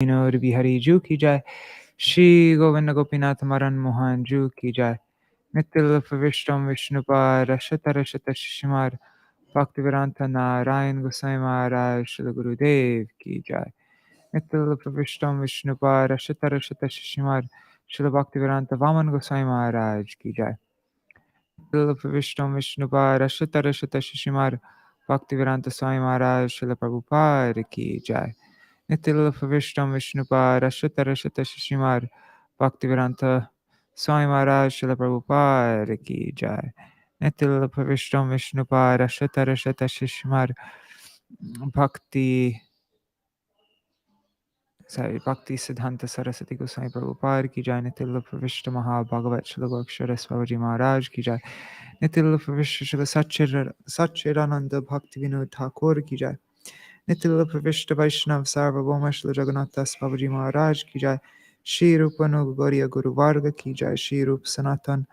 विनोद बिहारी जू की जय। श्री गोविंद गोपीनाथ मरण मोहन जू की जय। नित्य विष्णु विष्णुपाद शत रशत शिशुमार भक्तिवेदांत नारायण गोसाई महाराज श्री गुरुदेव की जय। नित्य विष्णु विष्णुपाद शत रशत शिशुमार श्री भक्तिवेदांत वामन गोसाई महाराज की जय। नित्य विष्णु विष्णुपाद शत रशत शिशुमार भक्तिवेदांत स्वामी महाराज श्री प्रभुपाद की जय। Nitil Vishtam Vishnupad Ashita Rashita Shishimar Bhaktivedanta Swami Maharaj Srila Prabhupada Ki Jai. Nitil Vishtam Vishnupad Ashita Rashita Shishimar Bhakti Siddhanta Saraswati Goswami Prabhupada Ki Jai. Nitil Vishta Maha Bhagavat Srila Gokshara Swavaji Maharaj Ki Jai. Nitil Vishta Srila Satchirananda Bhakti Vinod Ṭhākura Ki Jai. Nitil Pravishta Vaishnava Sarvabhauma Shri Jagannath Das Babaji Maharaj ki jai. Shri Rupanu Gauriya Guru Varga ki jai. Shri Rup Sanatan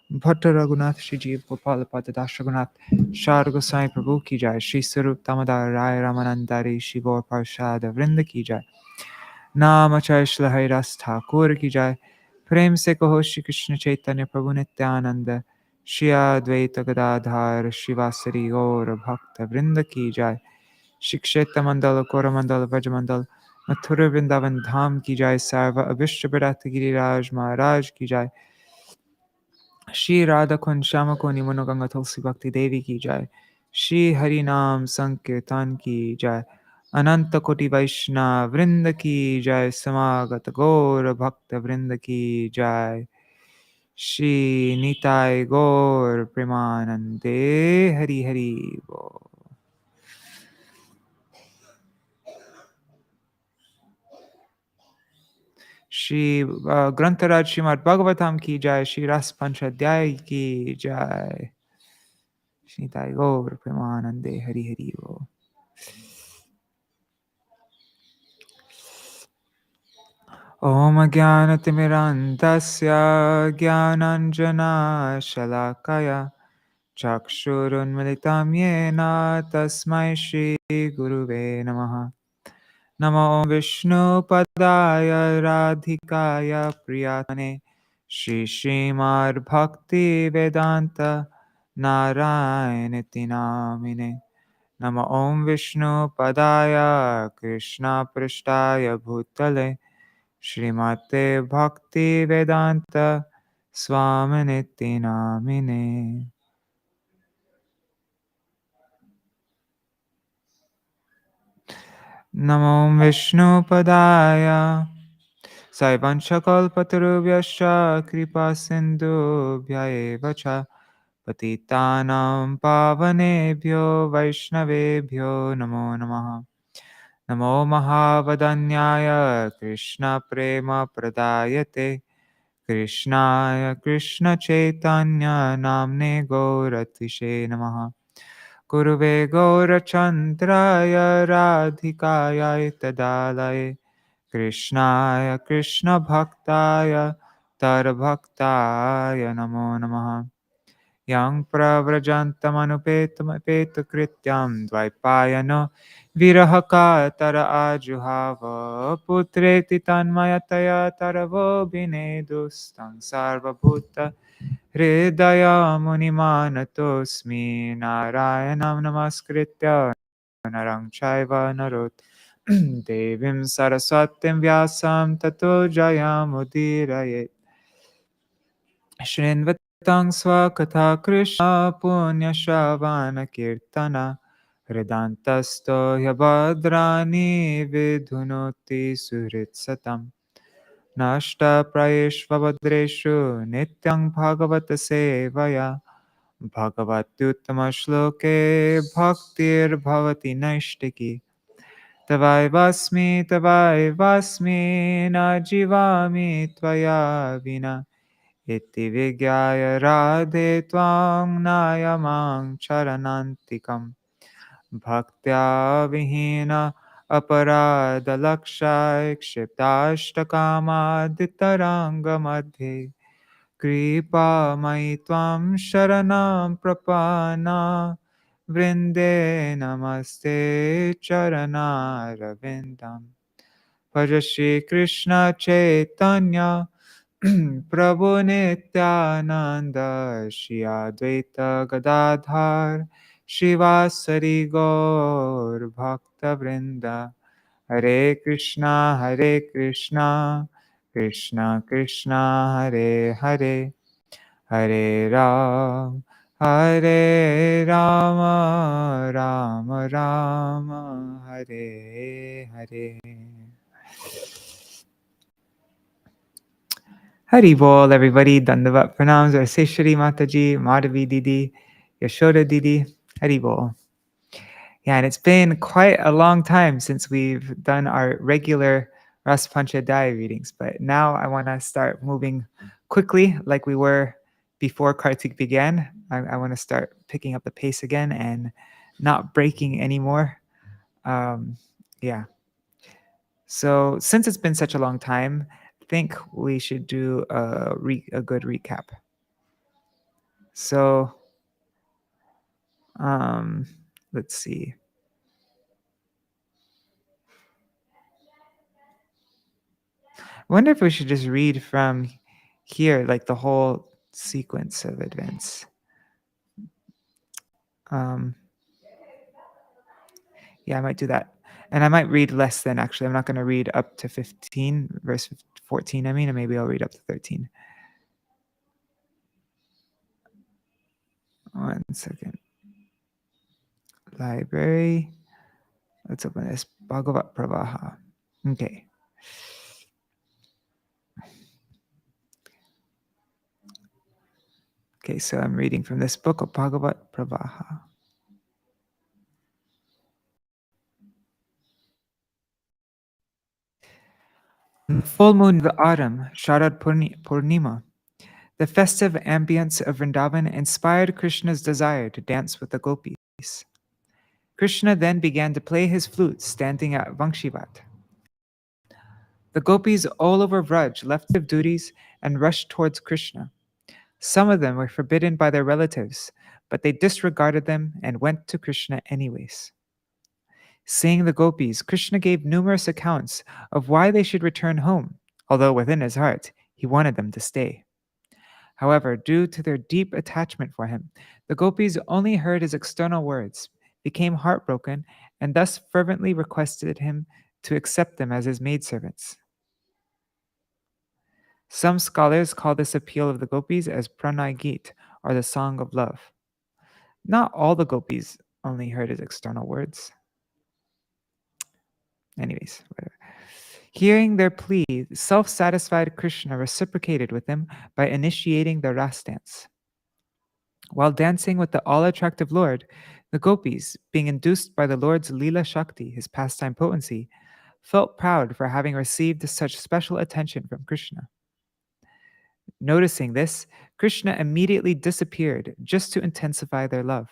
Bhatta Raghunath Shri Jeev Gopal Pada Das Raghunath Shar Gosai Prabhu ki jai. Shri Sarup Damodar Rai Ramanandari Shri Gaur Parshad Vrinda ki jai. Nam Acharya Shri Hari Ras Ṭhākura ki jai. Prem se kaho Shri Krishna Chaitanya Prabhu Nityananda Shri Advaita Gadadhar Shivasari Gaur Bhakta Vrinda ki jai. शिक्षेत्र मंडल कोरमंडल ब्रजमंडल मथुरा वृंदावन धाम की जाय। सर्व अभिष्ट प्रदात गिरिराज महाराज की जाय। श्री राधा कुंज श्याम कोनि मनोगंगा तुलसी भक्ति देवी की जाय। श्री हरि नाम संकीर्तन की जाय। अनंत कोटि वैष्णव वृंद की जाय। समागत गौर भक्त वृंद की जाय। श्री निताय गौर प्रेमानंदे हरि हरि बोल। श्री ग्रंथराज श्रीमद् भागवतम की जय। श्री रस-पाñcādhyāyī की जय। श्रीताय गौर प्रेमानंदे हरि हरि बोल। ओम ज्ञानतिमिरान्धस्य ज्ञानाञ्जनशलाकया चक्षुरुन्मिलितं येन तस्मै श्रीगुरुवे नमः। नमो विष्णुपदाय राधिकाय प्रियात्मने श्री श्रीमद्भक्तिवेदान्त नारायणति नामिने। नमो ॐ विष्णुपदाय कृष्णपृष्ठाय भूतले श्रीमते भक्तिवेदान्त स्वामिनिति नामिने। नमो विष्णुपदाय सैवंशकल्पतरुभ्यश्च कृपासिन्धुभ्य एव च पतितानां पावनेभ्यो वैष्णवेभ्यो नमो नमः। नमो महावदन्याय कृष्णप्रेमप्रदायते कृष्णाय कृष्णचैतन्य नाम्ने गौरतिषे नमः। गुरुवे गौरचन्द्राय राधिकायै तदालये कृष्णाय कृष्णभक्ताय तरभक्ताय नमो नमः। यं प्रव्रजन्तमनुपेतकृत्यं द्वैपायनो विरहकातर आजुहाव पुत्रेति तन्मयतया तरवो विनेदुस्तं सर्वभूत हृदयमुनिमानतोऽस्मि। नारायणं नमस्कृत्य नरं चैव नरोत्तमं देवीं सरस्वतीं व्यासं ततो जयमुदीरयेत्। शृण्वतां स्वकथा कृष्ण पुण्यश्रवणकीर्तन हृदान्तस्थो ह्यभद्राणि विधुनोति सुहृत्सतम्। नष्टप्रायेष्वभद्रेषु नित्यं भागवत सेवया भगवत्युत्तमश्लोके भक्तिर्भवति नैष्टिकी। तवैवास्मि न जीवामि त्वया विना इति विज्ञाय राधे त्वां नायमां चरणान्तिकम्। भक्त्या विहीन अपराधलक्षाय क्षिप्ताष्टकामादितराङ्गमध्ये कृपामयि त्वां शरणं प्रपन्ना वृन्दे नमस्ते चरणारविन्दम्। Bhaja Shri Krishna Chaitanya Prabhu Nityananda Shri Advaita Gadadhar Shivasari Gaur Bhakta Vrinda Hare Krishna Krishna Krishna Hare Hare Hare Ram Hare Rama Rama Rama Hare Hare. Hari Bol, everybody. Dandavat pranams. Shri Mataji, Madhavi Didi, Yashoda Didi. Hari Bol. Yeah, and it's been quite a long time since we've done our regular Rāsa-pañcādhyāyī readings, but now I want to start moving quickly like we were before Kartik began. I want to start picking up the pace again and not breaking anymore. Yeah. So since it's been such a long time, I think we should do a good recap. So let's see. I wonder if we should just read from here, like the whole sequence of events. Yeah, I might do that. And I might read less than, actually. I'm not going to read up to 15, verse 14, I mean, and maybe I'll read up to 13. One second. Library. Let's open this. Bhagavat Pravaha. Okay. Okay, so I'm reading from this book of Bhagavat Pravaha. On the full moon of the autumn, Sharad Purnima, the festive ambience of Vrindavan inspired Krishna's desire to dance with the gopis. Krishna then began to play his flute standing at Vaiṣṇava. The gopis all over Vraj left their duties and rushed towards Krishna. Some of them were forbidden by their relatives, but they disregarded them and went to Krishna anyways. Seeing the gopis, Krishna gave numerous accounts of why they should return home, although within his heart, he wanted them to stay. However, due to their deep attachment for him, the gopis only heard his external words, became heartbroken, and thus fervently requested him to accept them as his maidservants. Some scholars call this appeal of the gopis as Pranay Geet, or the Song of Love. Not all the gopis only heard his external words. Anyways, whatever. Hearing their plea, self-satisfied Krishna reciprocated with them by initiating the Ras dance. While dancing with the all-attractive Lord, the gopis, being induced by the Lord's Lila Shakti, his pastime potency, felt proud for having received such special attention from Krishna. Noticing this, Krishna immediately disappeared just to intensify their love.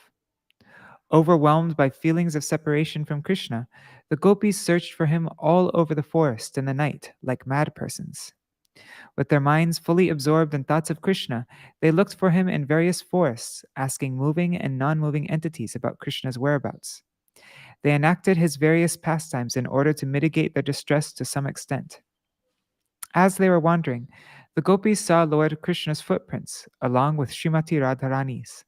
Overwhelmed by feelings of separation from Krishna, the gopis searched for him all over the forest in the night like mad persons. With their minds fully absorbed in thoughts of Krishna, they looked for him in various forests, asking moving and non-moving entities about Krishna's whereabouts. They enacted his various pastimes in order to mitigate their distress to some extent. As they were wandering, the gopis saw Lord Krishna's footprints, along with Srimati Radharani's.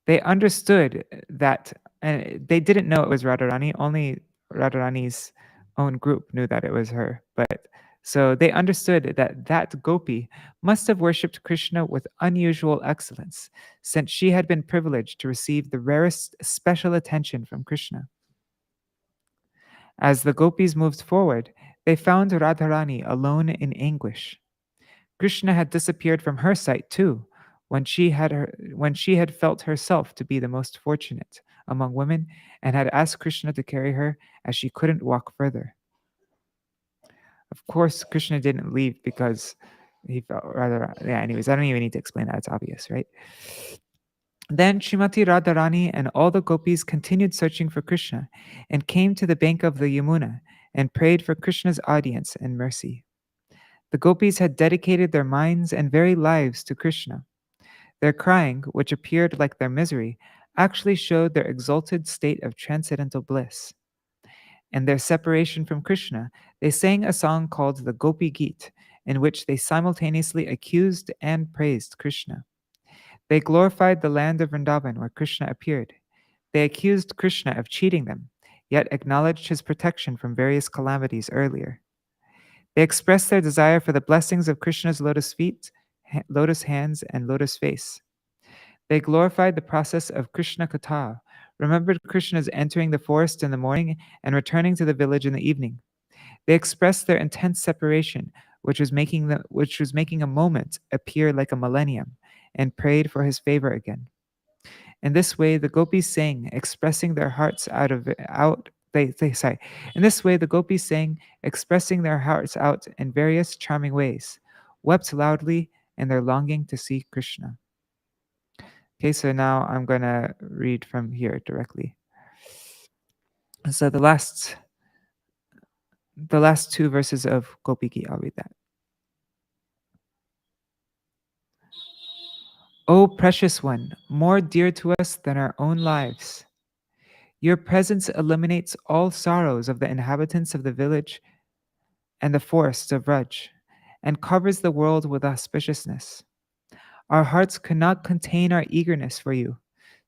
They understood that, and they didn't know it was Radharani, only Radharani's own group knew that it was her. But so they understood that that gopi must have worshipped Krishna with unusual excellence, since she had been privileged to receive the rarest special attention from Krishna. As the gopis moved forward, they found Radharani alone in anguish. Krishna had disappeared from her sight too, when she had felt herself to be the most fortunate among women and had asked Krishna to carry her as she couldn't walk further. Of course, Krishna didn't leave because he felt rather, anyways, I don't even need to explain that, it's obvious, right? Then Srimati Radharani and all the gopis continued searching for Krishna and came to the bank of the Yamuna and prayed for Krishna's audience and mercy. The gopis had dedicated their minds and very lives to Krishna. Their crying, which appeared like their misery, actually showed their exalted state of transcendental bliss. and their separation from Krishna, they sang a song called the Gopi Geet, in which they simultaneously accused and praised Krishna. They glorified the land of Vrindavan where Krishna appeared. They accused Krishna of cheating them, yet acknowledged his protection from various calamities earlier. They expressed their desire for the blessings of Krishna's lotus feet, lotus hands, and lotus face. They glorified the process of Krishna Katha, remembered Krishna's entering the forest in the morning and returning to the village in the evening. They expressed their intense separation, which was making a moment appear like a millennium, and prayed for his favor again. In this way, the gopis sang, expressing their hearts In this way, the gopis sang, expressing their hearts out in various charming ways, wept loudly in their longing to see Krishna. Okay, so now I'm going to read from here directly. So the last two verses of Gopi Geet, I'll read that. O precious one, more dear to us than our own lives, your presence eliminates all sorrows of the inhabitants of the village and the forests of Vraj, and covers the world with auspiciousness. Our hearts cannot contain our eagerness for you.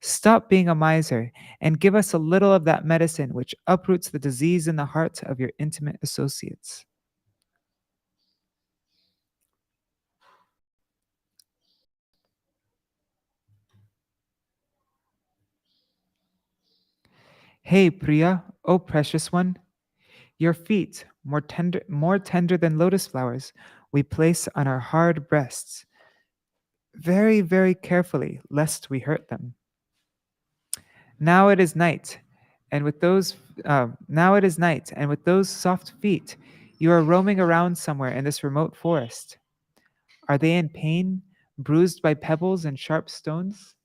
Stop being a miser and give us a little of that medicine which uproots the disease in the hearts of your intimate associates. Hey Priya, O precious one, your feet, more tender than lotus flowers, we place on our hard breasts, very, very carefully, lest we hurt them. Now it is night, and with those soft feet, you are roaming around somewhere in this remote forest. Are they in pain, bruised by pebbles and sharp stones?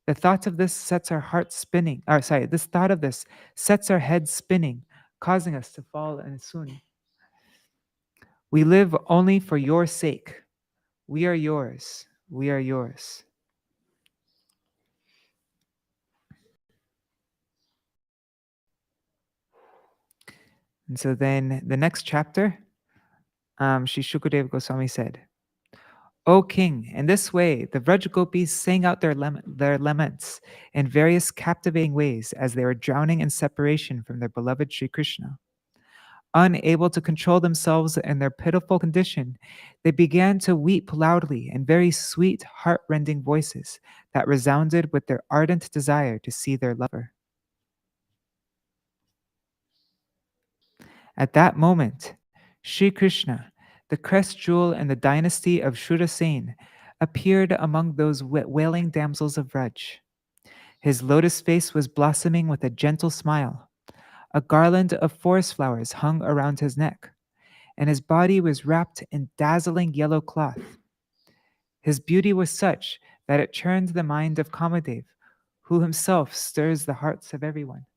The thought of this sets our hearts spinning. This thought of this sets our heads spinning, causing us to fall in a swoon. We live only for your sake. We are yours. We are yours. And so then the next chapter, Sri Shukadeva Goswami said, O king, in this way the Vraj Gopis sang out their laments in various captivating ways as they were drowning in separation from their beloved Sri Krishna. Unable to control themselves in their pitiful condition, they began to weep loudly in very sweet, heart-rending voices that resounded with their ardent desire to see their lover. At that moment, Sri Krishna, the crest jewel in the dynasty of Shrudasena, appeared among those wailing damsels of Vraj. His lotus face was blossoming with a gentle smile. A garland of forest flowers hung around his neck, and his body was wrapped in dazzling yellow cloth. His beauty was such that it churned the mind of Kamadev, who himself stirs the hearts of everyone.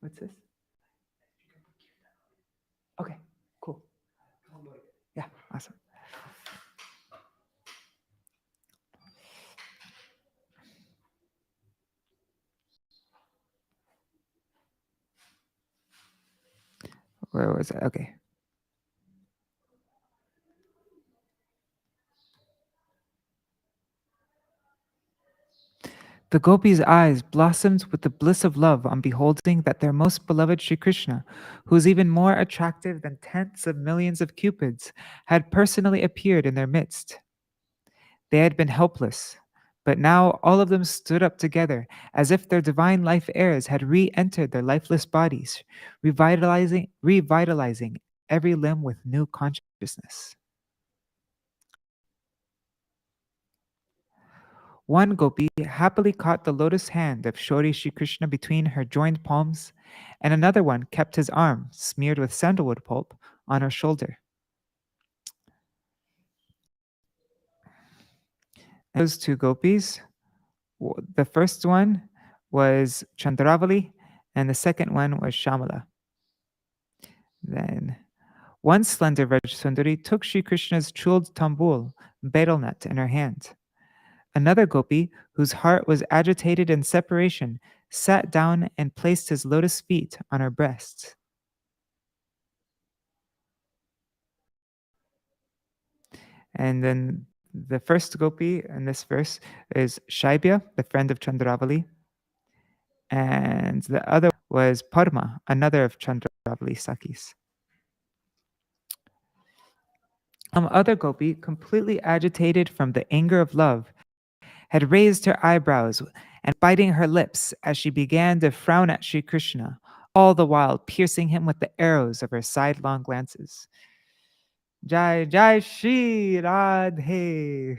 What's this? Okay, cool. Yeah, awesome. Where was it? Okay. The gopis' eyes blossomed with the bliss of love on beholding that their most beloved Sri Krishna, who is even more attractive than tens of millions of cupids, had personally appeared in their midst. They had been helpless, but now all of them stood up together as if their divine life heirs had re-entered their lifeless bodies, revitalizing every limb with new consciousness. One gopi happily caught the lotus hand of Shori Shri Krishna between her joined palms, and another one kept his arm, smeared with sandalwood pulp, on her shoulder. Those two gopis, the first one was Chandravali, and the second one was Shamala. Then one slender Vraj Sundari took Shri Krishna's chuled tambul, betel nut, in her hand. Another gopi, whose heart was agitated in separation, sat down and placed his lotus feet on her breasts. And then the first gopi in this verse is Shaibya, the friend of Chandravali. And the other was Parma, another of Chandravali Sakis. Other gopi, completely agitated from the anger of love, had raised her eyebrows and biting her lips as she began to frown at Sri Krishna, all the while piercing him with the arrows of her sidelong glances. Jai Jai Shri Radhe.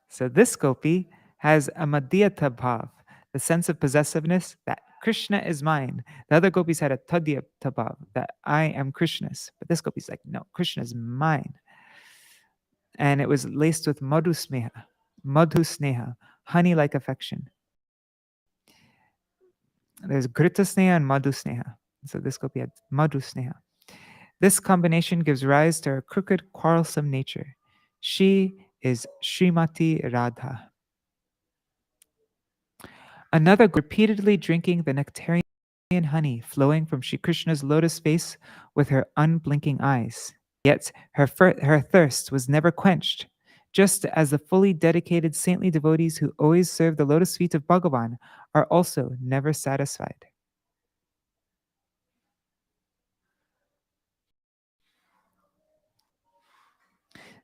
So this gopi has a madhyata bhav, the sense of possessiveness that Krishna is mine. The other gopis had a tadyata bhav, that I am Krishna's. But this gopi's like, no, Krishna is mine. And it was laced with madhu sneha, honey-like affection. There's Grita Sneha and Madhu Sneha. So this gopi had Madhu Sneha. This combination gives rise to her crooked, quarrelsome nature. She is Srimati Radha. Another repeatedly drinking the nectarian honey flowing from Sri Krishna's lotus face with her unblinking eyes. Yet her thirst was never quenched, just as the fully dedicated saintly devotees who always serve the lotus feet of Bhagavan are also never satisfied.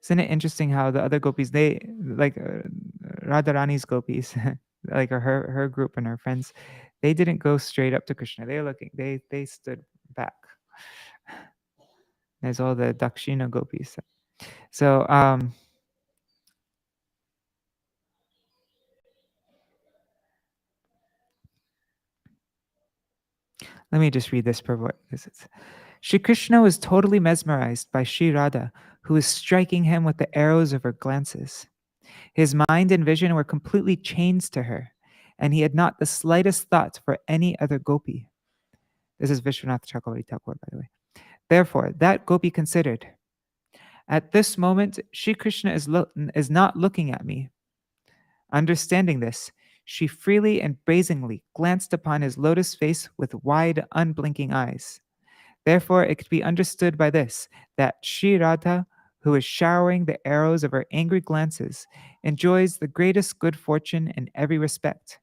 Isn't it interesting how the other gopis, they like Radharani's gopis, like her group and her friends, they didn't go straight up to Krishna. They were looking, they stood back. There's all the Dakshina gopis. So let me just read this purport. Shri Krishna was totally mesmerized by Sri Radha, who was striking him with the arrows of her glances. His mind and vision were completely changed to her, and he had not the slightest thought for any other gopi. This is Viśvanātha Chakravartī Ṭhākura, by the way. Therefore, that gopi considered, at this moment, Shri Krishna is not looking at me. Understanding this, she freely and brazenly glanced upon his lotus face with wide, unblinking eyes. Therefore, it could be understood by this that Sri Radha, who is showering the arrows of her angry glances, enjoys the greatest good fortune in every respect.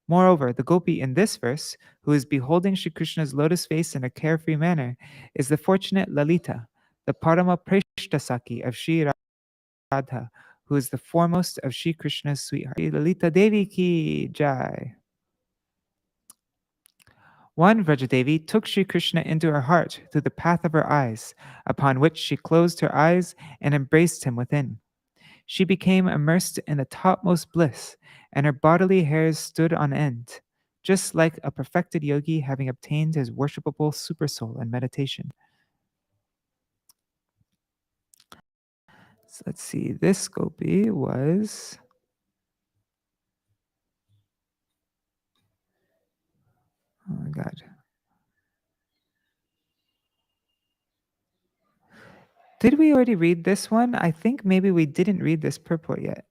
Moreover, the gopi in this verse, who is beholding Sri Krishna's lotus face in a carefree manner, is the fortunate Lalita, the Parama Preshta Saki of Sri Radha, who is the foremost of Sri Krishna's sweetheart. Lalita Devi ki jai. One Vrajadevi took Sri Krishna into her heart through the path of her eyes, upon which she closed her eyes and embraced him within. She became immersed in the topmost bliss, and her bodily hairs stood on end, just like a perfected yogi having obtained his worshipable supersoul in meditation. So let's see, this gopi was... Oh my God. Did we already read this one? I think maybe we didn't read this purport yet.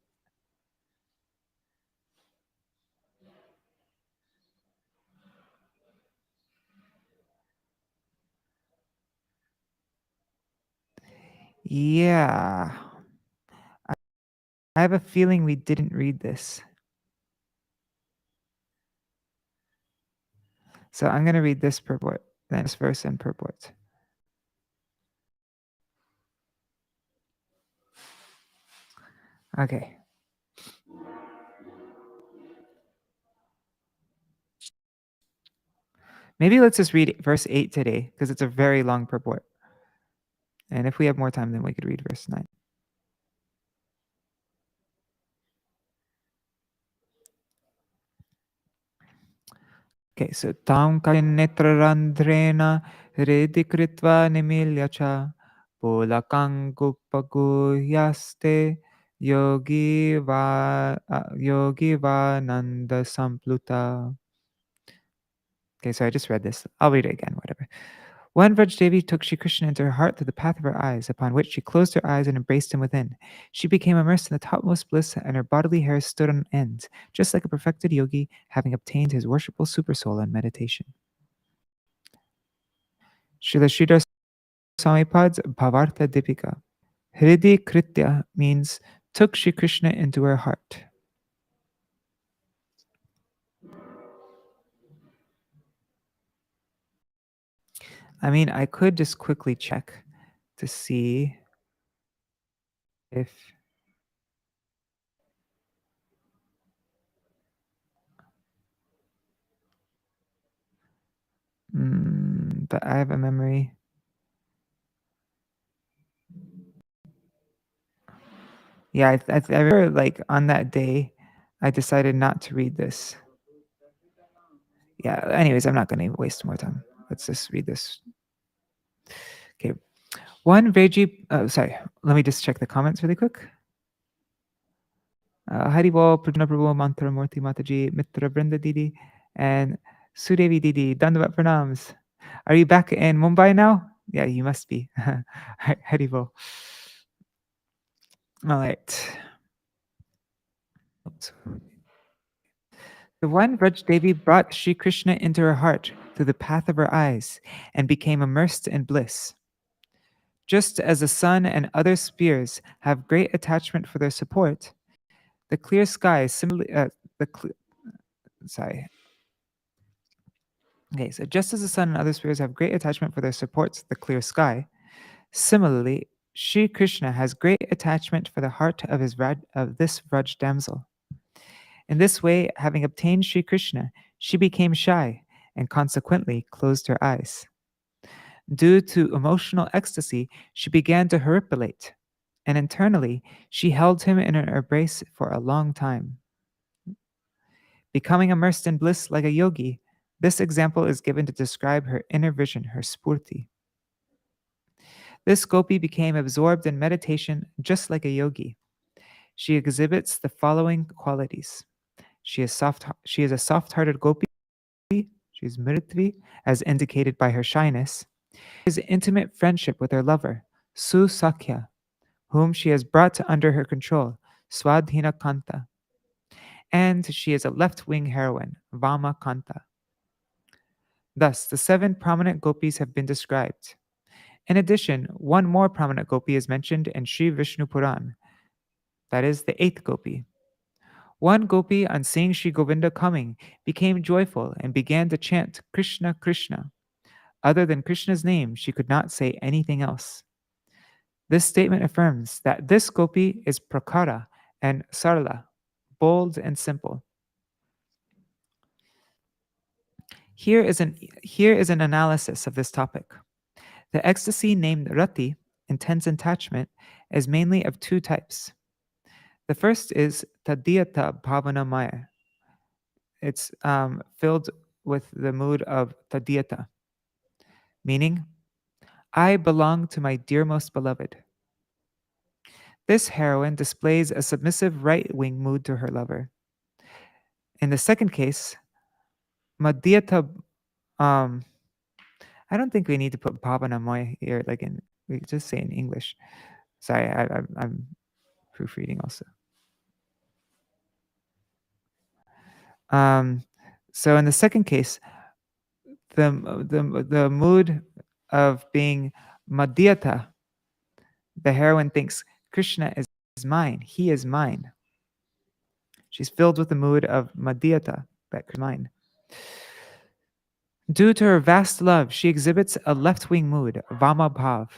Yeah. I have a feeling we didn't read this. So I'm going to read this purport, then this verse and purport. Okay. Maybe let's just read verse 8 today, because it's a very long purport. And if we have more time, then we could read verse 9. Okay, so tam netrarandrena redi kritva nimilya cha polakang gupaguryaste yogi nanda sampluta. Okay, so I just read this. I'll read it again, whatever. One Vrajdevi took Shri Krishna into her heart through the path of her eyes, upon which she closed her eyes and embraced him within. She became immersed in the topmost bliss, and her bodily hairs stood on end, just like a perfected yogi, having obtained his worshipful supersoul in meditation. Srila Śrīdhara Swamipad's Bhāvārtha Dīpikā. Hridi Kritya means took Shri Krishna into her heart. I mean, I could just quickly check to see if but I have a memory. Yeah, I remember, like, on that day, I decided not to read this. Yeah, anyways, I'm not going to waste more time. Let's just read this. Okay. One Veji, sorry, let me just check the comments really quick. Haribo, Prajna Prabhu, Mantra Murti Mataji, Mitra Brinda Didi, and Sudevi Didi, Dandavat Pranams. Are you back in Mumbai now? Yeah, you must be. Haribo. All right. Oops. The one Vraj Devi brought Sri Krishna into her heart through the path of her eyes and became immersed in bliss. Just as the sun and other spheres have great attachment for their support, the clear sky similarly. Okay, so just as the sun and other spheres have great attachment for their supports, the clear sky, similarly, Sri Krishna has great attachment for the heart of this Vraj damsel. In this way, having obtained Sri Krishna, she became shy and consequently closed her eyes. Due to emotional ecstasy, she began to horripilate, and internally, she held him in her embrace for a long time. Becoming immersed in bliss like a yogi, this example is given to describe her inner vision, her spurti. This gopi became absorbed in meditation just like a yogi. She exhibits the following qualities. She is a soft-hearted gopi. She is mritvi, as indicated by her shyness. She has intimate friendship with her lover, Susakya, whom she has brought under her control, Swadhina Kanta. And she is a left-wing heroine, Vama Kanta. Thus, the 7 prominent gopis have been described. In addition, one more prominent gopi is mentioned in Sri Vishnu Puran, that is the 8th gopi. One gopi, on seeing Sri Govinda coming, became joyful and began to chant Krishna, Krishna. Other than Krishna's name, she could not say anything else. This statement affirms that this gopi is prakara and sarla, bold and simple. Here is an analysis of this topic. The ecstasy named rati, intense attachment, is mainly of 2 types. The first is tadiyata bhavana maya. It's filled with the mood of tadiyata, meaning, I belong to my dearmost beloved. This heroine displays a submissive right-wing mood to her lover. In the second case, madhyata, I don't think we need to put bhavana maya here, we just say in English. Sorry, I'm proofreading also. So in the second case, the mood of being madhyata, the heroine thinks Krishna is mine, he is mine. She's filled with the mood of madhyata, that Krishna is mine. Due to her vast love, she exhibits a left-wing mood, vama bhav,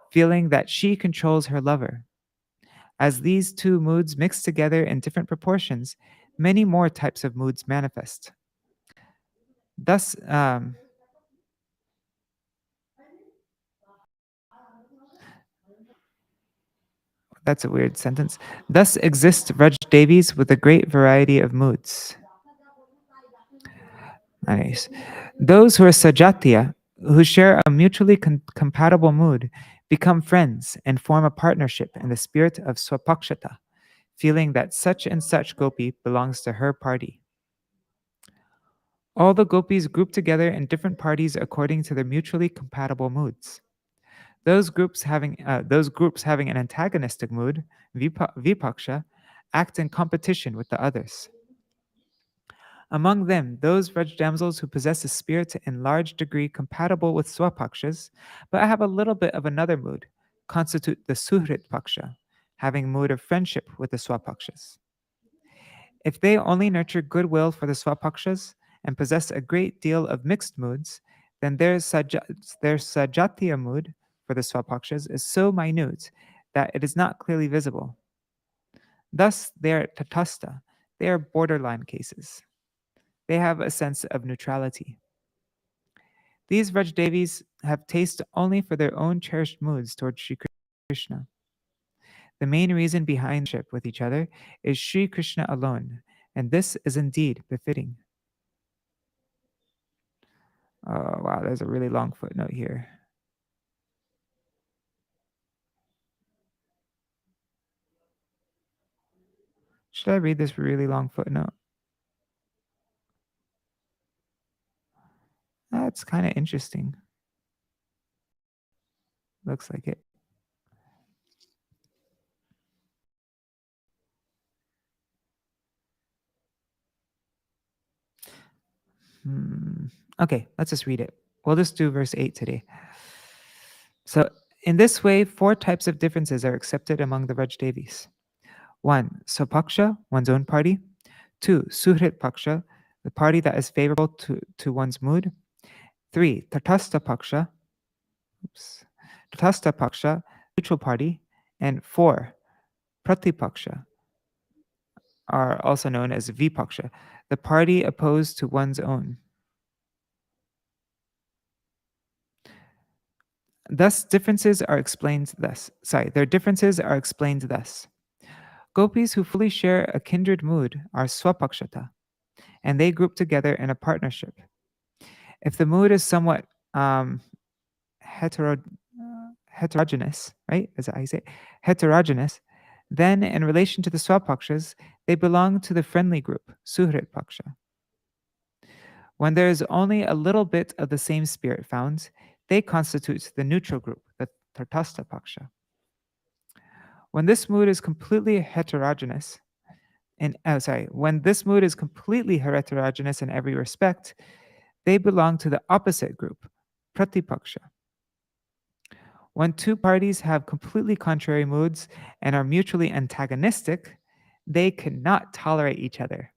feeling that she controls her lover. As these 2 moods mix together in different proportions, many more types of moods manifest. Thus, that's a weird sentence. Thus exist Vraj Devis with a great variety of moods. Nice. Those who are sajatiya, who share a mutually compatible mood, become friends and form a partnership in the spirit of swapakshata, feeling that such and such gopi belongs to her party. All the gopis group together in different parties according to their mutually compatible moods. Those groups having an antagonistic mood, vipaksha, act in competition with the others. Among them, those Vraj damsels who possess a spirit in large degree compatible with swapakshas, but have a little bit of another mood, constitute the suhrit paksha, having mood of friendship with the swapakshas. If they only nurture goodwill for the swapakshas and possess a great deal of mixed moods, then their sajatiya mood for the swapakshas is so minute that it is not clearly visible. Thus, they are tatastha, they are borderline cases. They have a sense of neutrality. These Vrajdevis have taste only for their own cherished moods towards Sri Krishna. The main reason behind ship with each other is Sri Krishna alone, and this is indeed befitting. Oh, wow, there's a really long footnote here. Should I read this really long footnote? That's kind of interesting. Looks like it. Okay, let's just read it. We'll just do verse 8 today. So, in this way, 4 types of differences are accepted among the Vrajdevis. 1. Swapaksha, one's own party. 2. Suhrit Paksha, the party that is favorable to one's mood. 3. Tatastha Paksha, neutral party. And 4. Pratipaksha, are also known as Vipaksha, the party opposed to one's own. Their differences are explained thus. Gopis who fully share a kindred mood are swapakshata, and they group together in a partnership. If the mood is somewhat heterogeneous, right? Is that how you say it? Heterogeneous, then in relation to the swapakshas, they belong to the friendly group, suhrit paksha. When there is only a little bit of the same spirit found, they constitute the neutral group, the tatastha paksha. When this mood is completely heterogeneous, when this mood is completely heterogeneous in every respect, they belong to the opposite group, pratipaksha. When 2 parties have completely contrary moods and are mutually antagonistic, they cannot tolerate each other.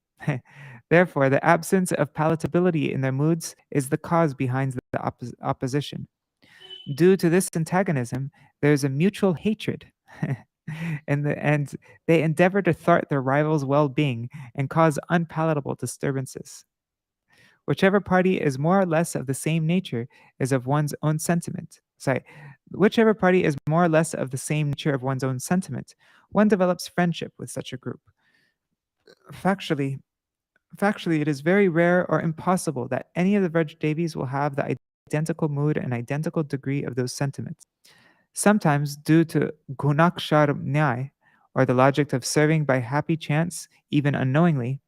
Therefore, the absence of palatability in their moods is the cause behind the opposition. Due to this antagonism, there is a mutual hatred, and they endeavor to thwart their rivals' well-being and cause unpalatable disturbances. Whichever party is more or less of the same nature is of one's own sentiment. Whichever party is more or less of the same nature of one's own sentiment, one develops friendship with such a group. Factually, it is very rare or impossible that any of the Vrajdevis will have the identical mood and identical degree of those sentiments. Sometimes, due to gunakshar nyay, or the logic of serving by happy chance, even unknowingly,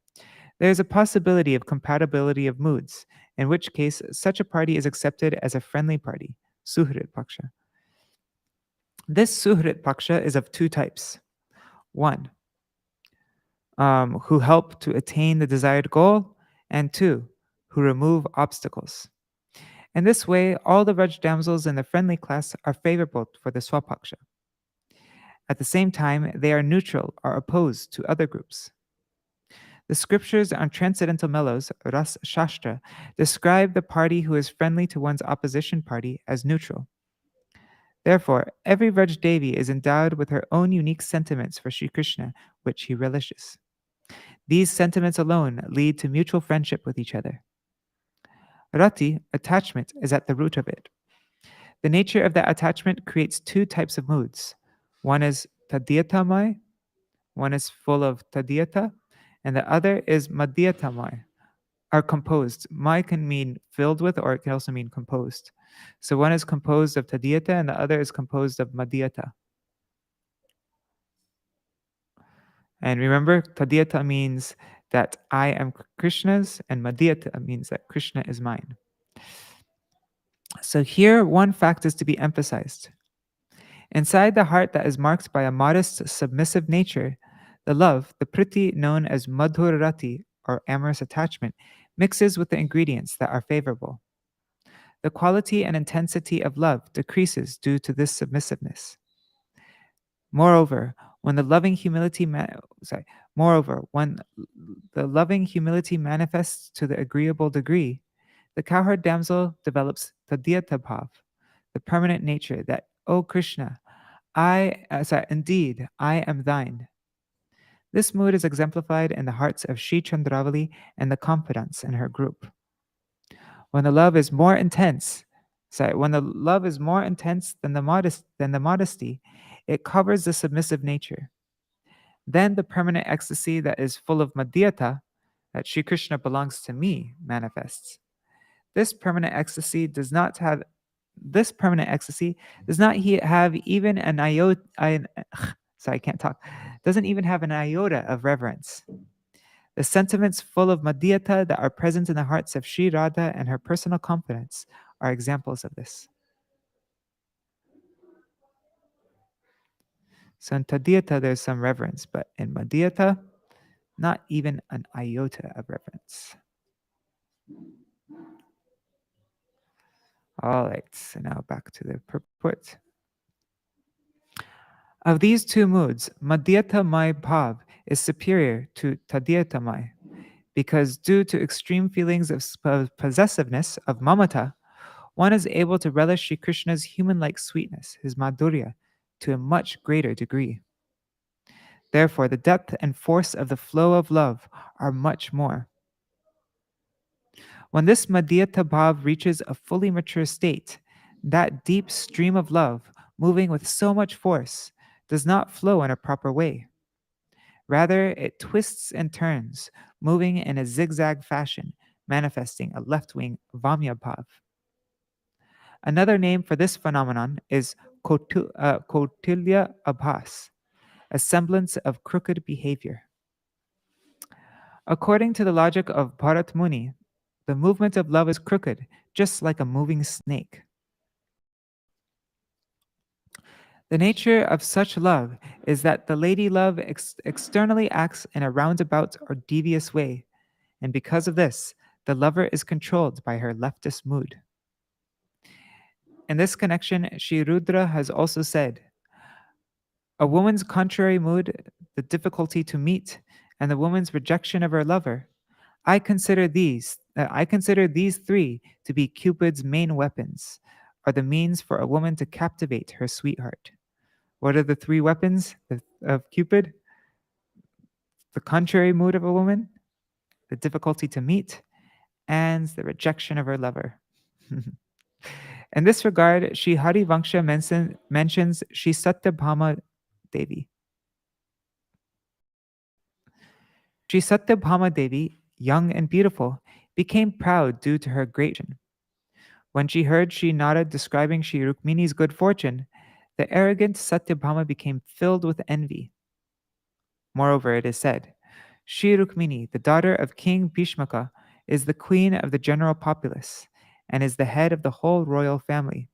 there is a possibility of compatibility of moods, in which case such a party is accepted as a friendly party, suhrit paksha. This suhrit paksha is of 2 types. 1, who help to attain the desired goal, and 2, who remove obstacles. In this way, all the Vraj damsels in the friendly class are favorable for the swapaksha. At the same time, they are neutral or opposed to other groups. The scriptures on transcendental mellows, Ras Shastra, describe the party who is friendly to one's opposition party as neutral. Therefore, every Vraj Devi is endowed with her own unique sentiments for Sri Krishna, which he relishes. These sentiments alone lead to mutual friendship with each other. Rati, attachment, is at the root of it. The nature of that attachment creates 2 types of moods. One is tadyatamai, one is full of tadyata, and the other is madhyatamai, are composed. Mai can mean filled with, or it can also mean composed. So one is composed of tadyata and the other is composed of madhyata. And remember, tadyata means that I am Krishna's, and Madhyata means that Krishna is mine. So here, one fact is to be emphasized. Inside the heart that is marked by a modest, submissive nature, the love, the priti known as madhurati, or amorous attachment, mixes with the ingredients that are favorable. The quality and intensity of love decreases due to this submissiveness. Moreover, when the loving humility manifests to the agreeable degree, the cowherd damsel develops tadhyata bhav, the permanent nature that, O Krishna, indeed, I am thine. This mood is exemplified in the hearts of Sri Chandravali and the confidants in her group. When the love is more intense than the modesty, it covers the submissive nature. Then the permanent ecstasy that is full of madhyata, that Sri Krishna belongs to me, manifests. This permanent ecstasy does not have even an iota. Doesn't even have an iota of reverence. The sentiments full of madhyata that are present in the hearts of Sri Radha and her personal confidence are examples of this. So in tadhyata, there's some reverence, but in madhyata, not even an iota of reverence. All right, so now back to the purport. Of these two moods, madhyatamai bhav is superior to tadhyatamai, because due to extreme feelings of possessiveness, of mamata, one is able to relish Sri Krishna's human-like sweetness, his madhurya, to a much greater degree. Therefore, the depth and force of the flow of love are much more. When this madhyata bhav reaches a fully mature state, that deep stream of love, moving with so much force, does not flow in a proper way. Rather, it twists and turns, moving in a zigzag fashion, manifesting a left-wing vamya bhav. Another name for this phenomenon is kautilya abhas, a semblance of crooked behavior. According to the logic of Bharat Muni, the movement of love is crooked, just like a moving snake. The nature of such love is that the lady love externally acts in a roundabout or devious way, and because of this, the lover is controlled by her leftist mood. In this connection, Sri Rudra has also said, a woman's contrary mood, the difficulty to meet, and the woman's rejection of her lover, I consider these three to be Cupid's main weapons, are the means for a woman to captivate her sweetheart. What are the three weapons of Cupid? The contrary mood of a woman, the difficulty to meet, and the rejection of her lover. In this regard, Sri Harivangsha mentions Sri Satyabhama Devi. Sri Satyabhama Devi, young and beautiful, became proud due to her great fortune. When she heard Sri Narad describing Sri Rukmini's good fortune, the arrogant Satyabhama became filled with envy. Moreover, it is said, Sri Rukmini, the daughter of King Bhishmaka, is the queen of the general populace and is the head of the whole royal family.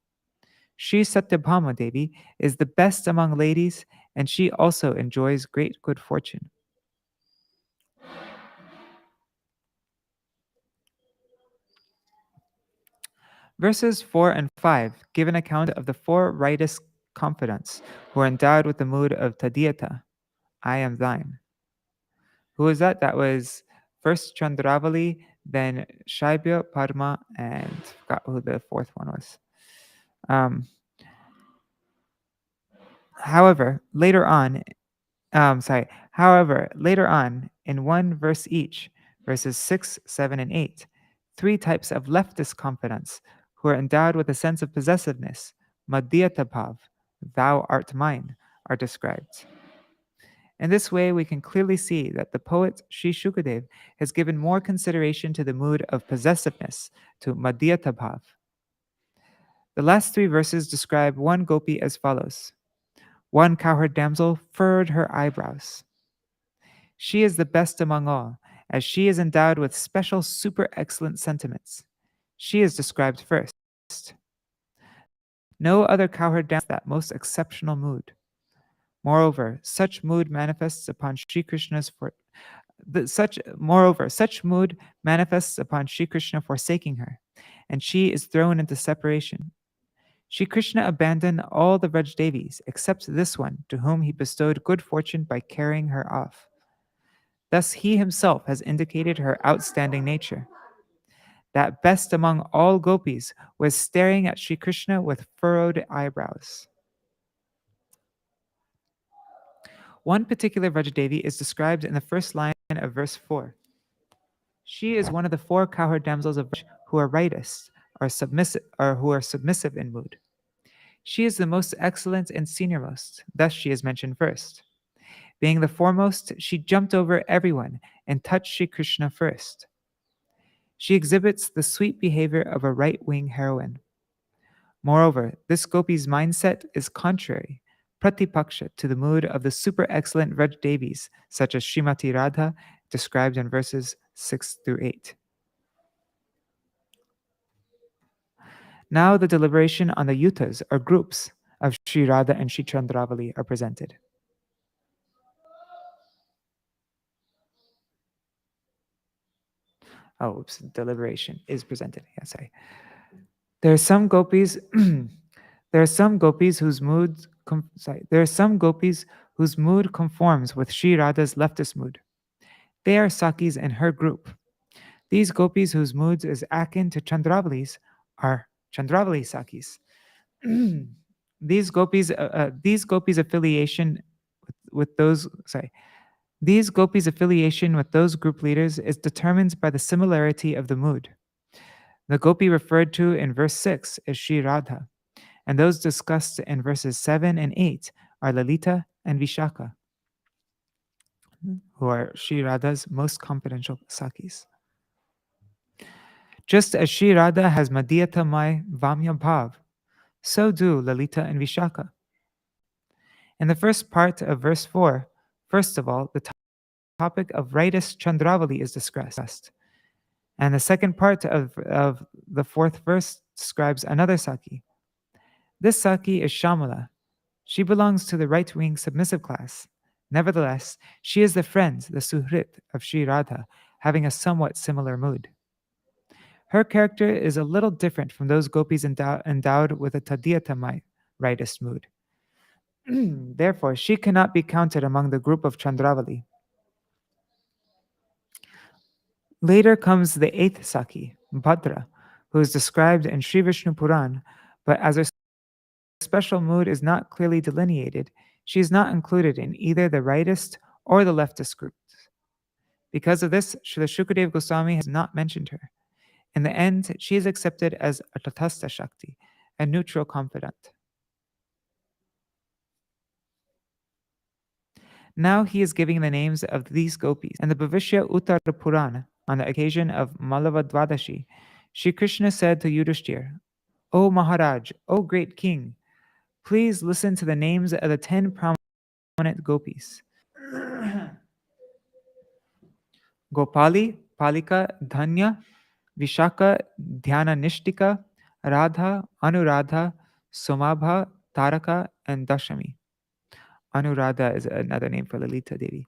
Sri Satyabhama Devi is the best among ladies, and she also enjoys great good fortune. Verses 4 and 5 give an account of the four righteous confidants who are endowed with the mood of tadhyata, I am thine. Who was that? That was first Chandravali, then Shaibya, Padma, and forgot who the fourth one was. However, later on, in one verse each, verses 6, 7, and 8, three types of leftist confidants who are endowed with a sense of possessiveness, madhyata bhav, thou art mine, are described. In this way, we can clearly see that the poet Sri Shukadev has given more consideration to the mood of possessiveness, to madhyata bhav. The last three verses describe one gopi as follows. One cowherd damsel furrowed her eyebrows. She is the best among all, as she is endowed with special super excellent sentiments. She is described first. No other cowherd dance that most exceptional mood. Moreover, such mood manifests upon Sri Krishna's such mood manifests upon Sri Krishna forsaking her, and she is thrown into separation. Sri Krishna abandoned all the Vraj Devis except this one, to whom he bestowed good fortune by carrying her off. Thus he himself has indicated her outstanding nature. That best among all gopis was staring at Sri Krishna with furrowed eyebrows. One particular Vrajadevi is described in the first line of verse 4. She is one of the 4 cowherd damsels of Vraj who are rightists, or who are submissive in mood. She is the most excellent and seniormost, thus she is mentioned first. Being the foremost, she jumped over everyone and touched Sri Krishna first. She exhibits the sweet behavior of a right-wing heroine. Moreover, this gopi's mindset is contrary, pratipaksha, to the mood of the super excellent Vraj Devis, such as Srimati Radha, described in verses 6 through 8. Now the deliberation on the yutas, or groups, of Sri Radha and Sri Chandravali are presented. Deliberation is presented. Yeah, sorry. There are some gopis. There are some gopis whose mood. There are some gopis whose mood conforms with Sri Radha's leftist mood. They are Sakis in her group. These gopis whose moods is akin to Chandravali's are Chandravali Sakis. These gopis' affiliation with those. These gopis' affiliation with those group leaders is determined by the similarity of the mood. The gopi referred to in verse 6 is Sri Radha, and those discussed in verses 7 and 8 are Lalita and Vishaka, who are Sri Radha's most confidential Sakis. Just as Sri Radha has Madhyatamai Vamya Bhav, so do Lalita and Vishaka. In the first part of verse 4, first of all, the topic of rightist Chandravali is discussed. And the second part of the 4th verse describes another Saki. This Saki is Shamala. She belongs to the right-wing submissive class. Nevertheless, she is the friend, the Suhrit of Sri Radha, having a somewhat similar mood. Her character is a little different from those gopis endowed with a Tadyatamai, rightist mood. Therefore, she cannot be counted among the group of Chandravali. Later comes the 8th Saki, Bhadra, who is described in Sri Vishnu Puran, but as her special mood is not clearly delineated, she is not included in either the rightist or the leftist groups. Because of this, Srila Shukadeva Goswami has not mentioned her. In the end, she is accepted as a Tatastha Shakti, a neutral confidant. Now he is giving the names of these gopis. In the Bhavishya Uttara Purana, on the occasion of Malava Dvadashi, Sri Krishna said to Yudhishthir, O Maharaj, O great king, please listen to the names of the 10 prominent gopis. Gopali, Palika, Dhanya, Vishaka, Dhyana Nishtika, Radha, Anuradha, Somabha, Taraka, and Dashami. Anuradha is another name for Lalita Devi.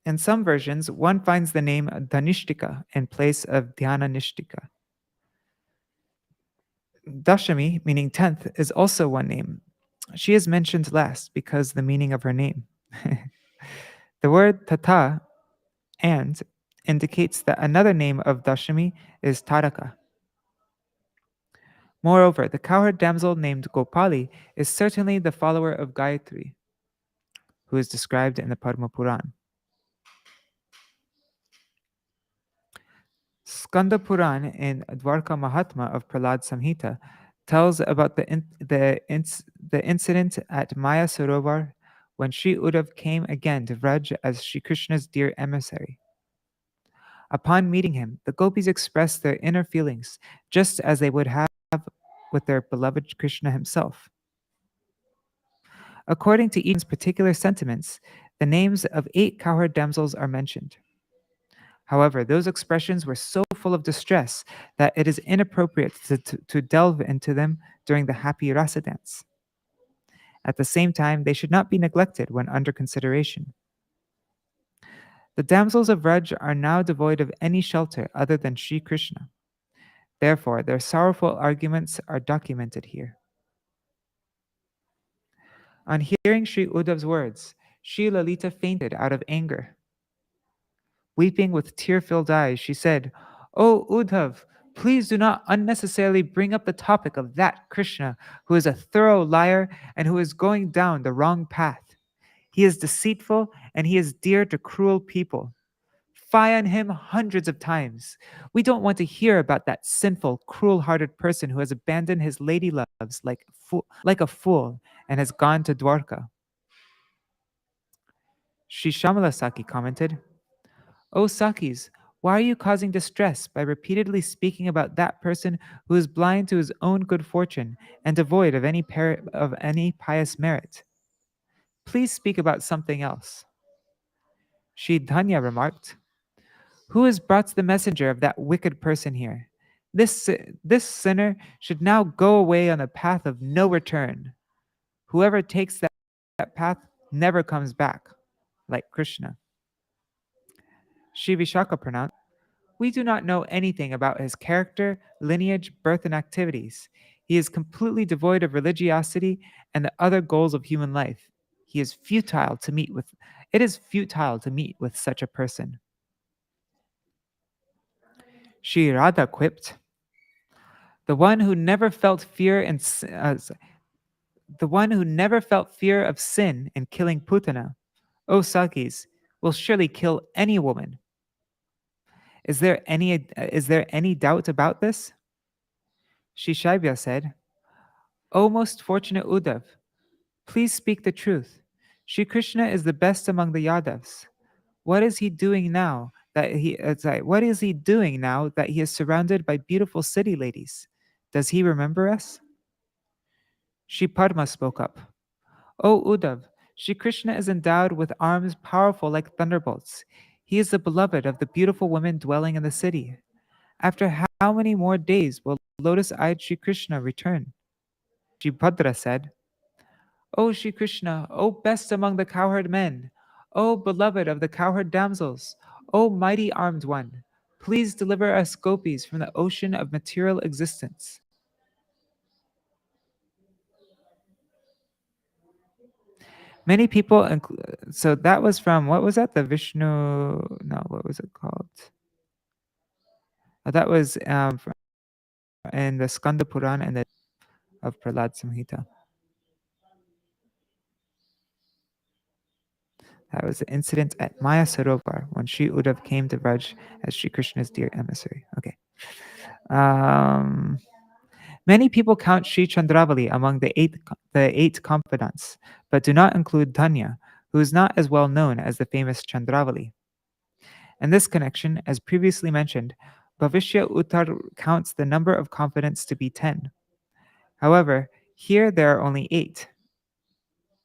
In some versions, one finds the name Dhanishtika in place of Dhyana Nishtika. Dashami, meaning 10th, is also one name. She is mentioned last because the meaning of her name. The word tata, and, indicates that another name of Dashami is Taraka. Moreover, the cowherd damsel named Gopali is certainly the follower of Gayatri, who is described in the Padma Puran. Skanda Puran in Dwarka Mahatma of Prahlad Samhita tells about the incident at Maya Sarovar when Sri Uddhav came again to Vraj as Sri Krishna's dear emissary. Upon meeting him, the gopis expressed their inner feelings just as they would have with their beloved Krishna himself. According to each particular sentiments, the names of 8 cowherd damsels are mentioned. However, those expressions were so full of distress that it is inappropriate to delve into them during the happy rasa dance. At the same time, they should not be neglected when under consideration. The damsels of Vraj are now devoid of any shelter other than Sri Krishna. Therefore, their sorrowful arguments are documented here. On hearing Sri Uddhav's words, Sri Lalita fainted out of anger. Weeping with tear-filled eyes, she said, "O Uddhav, please do not unnecessarily bring up the topic of that Krishna who is a thorough liar and who is going down the wrong path. He is deceitful and he is dear to cruel people. Fie on him hundreds of times. We don't want to hear about that sinful, cruel-hearted person who has abandoned his lady loves like a fool and has gone to Dwarka." Sri Shamala Saki commented, "O Sakis, why are you causing distress by repeatedly speaking about that person who is blind to his own good fortune and devoid of any pious merit? Please speak about something else." Śrīdhara remarked, "Who has brought the messenger of that wicked person here? This sinner should now go away on a path of no return. Whoever takes that path never comes back, like Krishna." Sri Vishaka pronounced, "We do not know anything about his character, lineage, birth, and activities. He is completely devoid of religiosity and the other goals of human life. It is futile to meet with such a person." Sri Radha quipped, The one who never felt fear of sin in killing Putana, O Sakis, will surely kill any woman. Is there any doubt about this?" Sri Shaibya said, "O most fortunate Uddhav, please speak the truth. Sri Krishna is the best among the Yadavas. What is he doing now that he is surrounded by beautiful city ladies? Does he remember us?" Sri Padma spoke up, "O Uddhav, Sri Krishna is endowed with arms powerful like thunderbolts. He is the beloved of the beautiful women dwelling in the city. After how many more days will lotus-eyed Sri Krishna return?" Sri Bhadra said, "O Sri Krishna, O best among the cowherd men, O beloved of the cowherd damsels, O mighty armed one, please deliver us gopis from the ocean of material existence." Many people, so that was from, what was that? The Vishnu, no, what was it called? That was in the Skanda Purana and the of Prahlad Samhita. That was the incident at Maya Sarovar when Sri Uddhav came to Vraj as Sri Krishna's dear emissary. Okay. Many people count Sri Chandravali among the eight confidants, but do not include Dhanya, who is not as well known as the famous Chandravali. In this connection, as previously mentioned, Bhavishya Uttar counts the number of confidants to be 10. However, here there are only 8.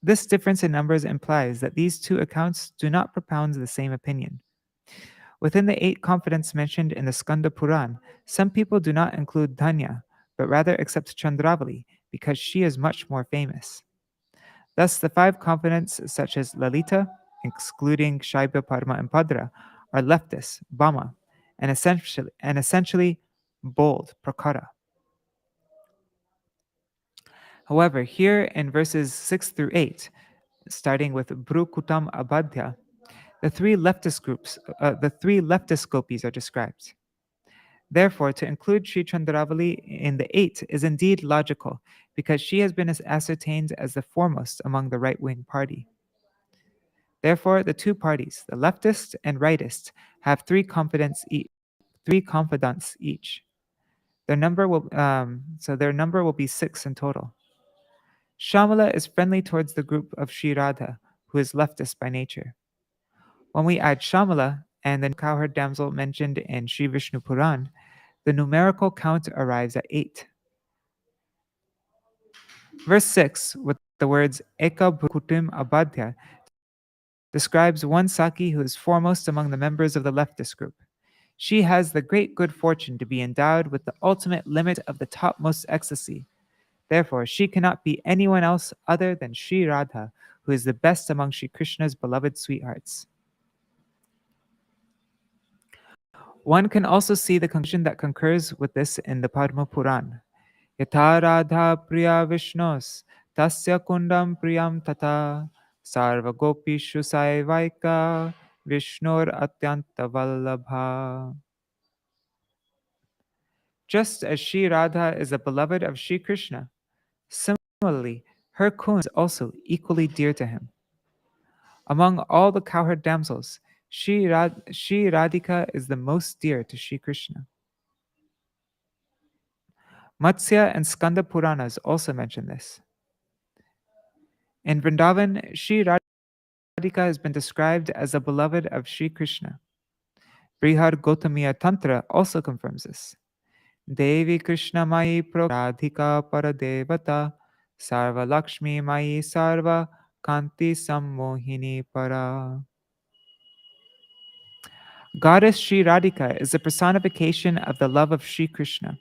This difference in numbers implies that these two accounts do not propound the same opinion. Within the 8 confidants mentioned in the Skanda Puran, some people do not include Dhanya, but rather accept Chandravali because she is much more famous. Thus, the 5 confidants, such as Lalita, excluding Shaibya, Padma, and Bhadra, are leftists, Bama, and essentially bold, Prakara. However, here in verses 6 through 8, starting with Bhrukutam Abadhya, the 3 leftist gopis are described. Therefore, to include Sri Chandravali in the 8 is indeed logical, because she has been ascertained as the foremost among the right-wing party. Therefore, the 2 parties, the leftist and rightist, have 3 confidants each. Their number will be 6 in total. Shamala is friendly towards the group of Sri Radha, who is leftist by nature. When we add Shamala and the cowherd damsel mentioned in Sri Vishnu Puran, the numerical count arrives at 8. Verse 6, with the words Eka Bhukutim Abadhya, describes one Saki who is foremost among the members of the leftist group. She has the great good fortune to be endowed with the ultimate limit of the topmost ecstasy. Therefore, she cannot be anyone else other than Sri Radha, who is the best among Sri Krishna's beloved sweethearts. One can also see the conclusion that concurs with this in the Padma Puran. Yatha Radha Priya Vishnos Tasya Kundam Priyam Tata Sarva Gopishu Saivaika Vishnur Atyanta Vallabha. Just as Sri Radha is the beloved of Sri Krishna, similarly, her kund is also equally dear to him. Among all the cowherd damsels, Sri Radhika is the most dear to Sri Krishna. Matsya and Skanda Puranas also mention this. In Vrindavan, Sri Radhika has been described as the beloved of Sri Krishna. Brihar Gotamiya Tantra also confirms this. Devi Krishna Mai Radhika Paradevata Sarva Lakshmi Mai Sarva Kanti Sammohini Para. Goddess Sri Radhika is the personification of the love of Sri Krishna.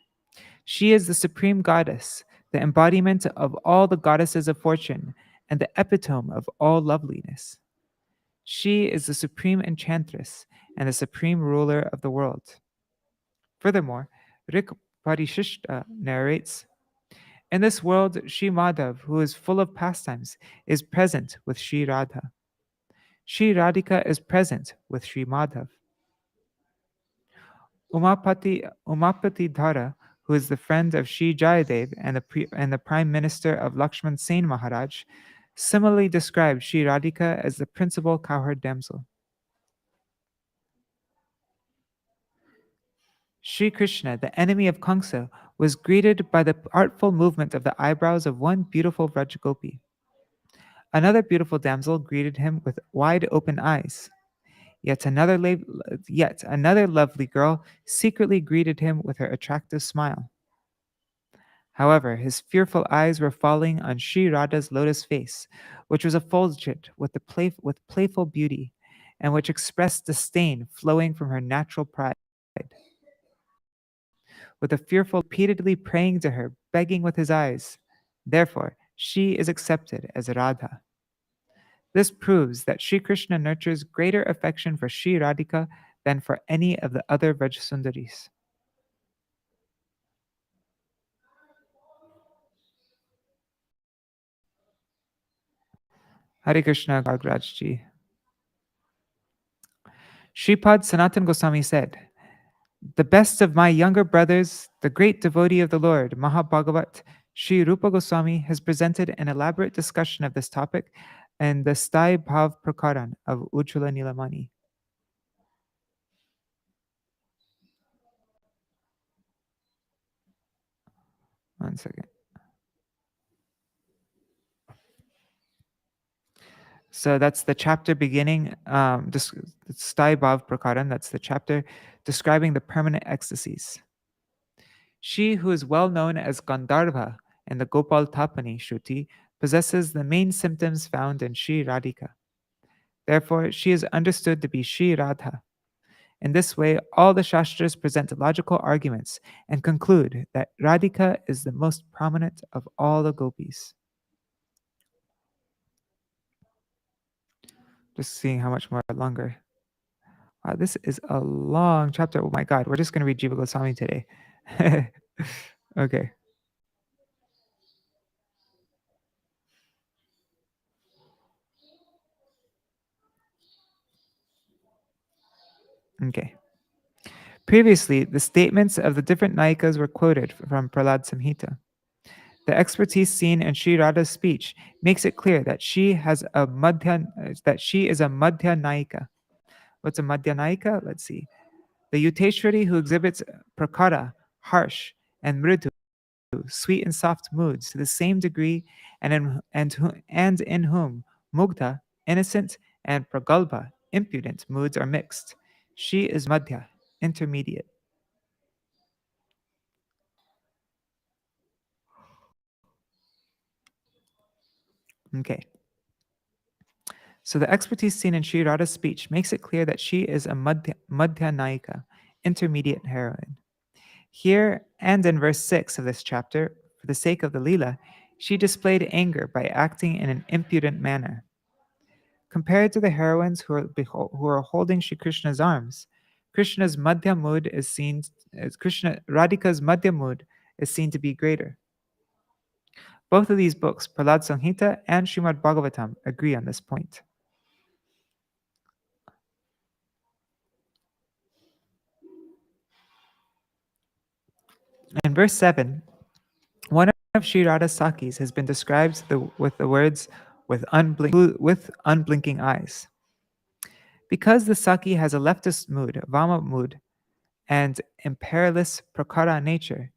She is the supreme goddess, the embodiment of all the goddesses of fortune, and the epitome of all loveliness. She is the supreme enchantress and the supreme ruler of the world. Furthermore, Rik Parishishta narrates, in this world, Sri Madhav, who is full of pastimes, is present with Sri Radha. Sri Radhika is present with Sri Madhav. Umapati Dhara, who is the friend of Sri Jayadev and the prime minister of Lakshman Sen Maharaj, similarly described Sri Radhika as the principal cowherd damsel. Sri Krishna, the enemy of Kamsa, was greeted by the artful movement of the eyebrows of one beautiful Vrajagopi. Another beautiful damsel greeted him with wide open eyes. Yet another lovely girl secretly greeted him with her attractive smile. However, his fearful eyes were falling on Sri Radha's lotus face, which was effulgent with playful beauty, and which expressed disdain flowing from her natural pride. With a fearful repeatedly praying to her, begging with his eyes. Therefore, she is accepted as Radha. This proves that Sri Krishna nurtures greater affection for Sri Radhika than for any of the other Vrajasundaris. Hare Krishna, Gargrajji. Shripad Sanatan Goswami said, the best of my younger brothers, the great devotee of the Lord, Mahabhagavat, Sri Rupa Goswami, has presented an elaborate discussion of this topic in the Sthai Bhav Prakaran of Ujjvala Nilamani. One second. So that's the chapter beginning, Sthai Bhav Prakaran, that's the chapter describing the permanent ecstasies. She who is well known as Gandharva in the Gopal Tapani Shruti possesses the main symptoms found in Sri Radhika. Therefore, she is understood to be Sri Radha. In this way, all the Shastras present logical arguments and conclude that Radhika is the most prominent of all the gopis. Just seeing how much more longer. Wow, this is a long chapter. Oh my God, we're just going to read Jīva Gosvāmī today. Okay. Okay. Previously, the statements of the different Nayikas were quoted from Prahlad Samhita. The expertise seen in Sri Radha's speech makes it clear that she is a Madhya Nayika. What's a Madhya Nayika? Let's see. The Yuteshwari who exhibits prakara, harsh, and mridu, sweet and soft moods to the same degree, and in whom mugdha, innocent, and pragalbha, impudent moods are mixed. She is Madhya, intermediate. Okay. So the expertise seen in Sri Radha's speech makes it clear that she is a Madhyanayika, intermediate heroine. Here and in verse 6 of this chapter, for the sake of the Leela, she displayed anger by acting in an impudent manner. Compared to the heroines who are holding Shri Krishna's arms, Krishna's Madhya mood is seen as Radhika's Madhya mood is seen to be greater. Both of these books, Prahlad Samhita and Srimad Bhagavatam, agree on this point. In verse 7, one of Sri Radha's Sakis has been described with the words, with unblinking eyes. Because the Saki has a leftist mood, Vama mood, and imperialist Prakara nature,